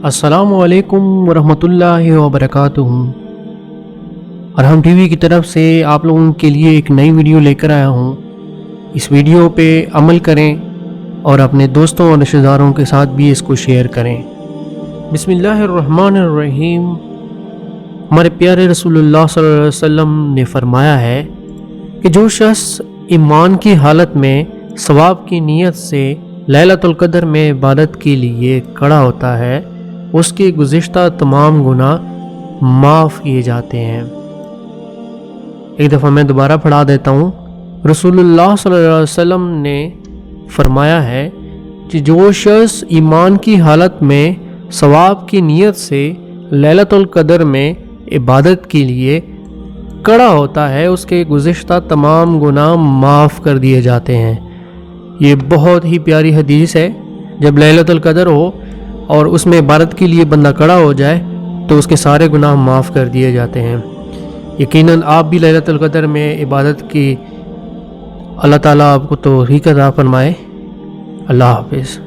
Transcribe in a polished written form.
السلام علیکم ورحمۃ اللہ وبرکاتہ۔ ارحم ٹی وی کی طرف سے آپ لوگوں کے لیے ایک نئی ویڈیو لے کر آیا ہوں۔ اس ویڈیو پہ عمل کریں اور اپنے دوستوں اور رشتہ داروں کے ساتھ بھی اس کو شیئر کریں۔ بسم اللہ الرحمن الرحیم۔ ہمارے پیارے رسول اللہ صلی اللہ علیہ وسلم نے فرمایا ہے کہ جو شخص ایمان کی حالت میں ثواب کی نیت سے لیلۃ القدر میں عبادت کے لیے کھڑا ہوتا ہے، اس کے گزشتہ تمام گناہ معاف کیے جاتے ہیں۔ ایک دفعہ میں دوبارہ پڑھا دیتا ہوں۔ رسول اللہ صلی اللہ علیہ وسلم نے فرمایا ہے کہ جو شخص ایمان کی حالت میں ثواب کی نیت سے لیلۃ القدر میں عبادت کے لیے کھڑا ہوتا ہے، اس کے گزشتہ تمام گناہ معاف کر دیے جاتے ہیں۔ یہ بہت ہی پیاری حدیث ہے۔ جب لیلۃ القدر ہو اور اس میں عبادت کے لیے بندہ کھڑا ہو جائے تو اس کے سارے گناہ معاف کر دیے جاتے ہیں۔ یقیناً آپ بھی لیلۃ القدر میں عبادت کی اللہ تعالیٰ آپ کو توفیق عطا فرمائے۔ اللہ حافظ۔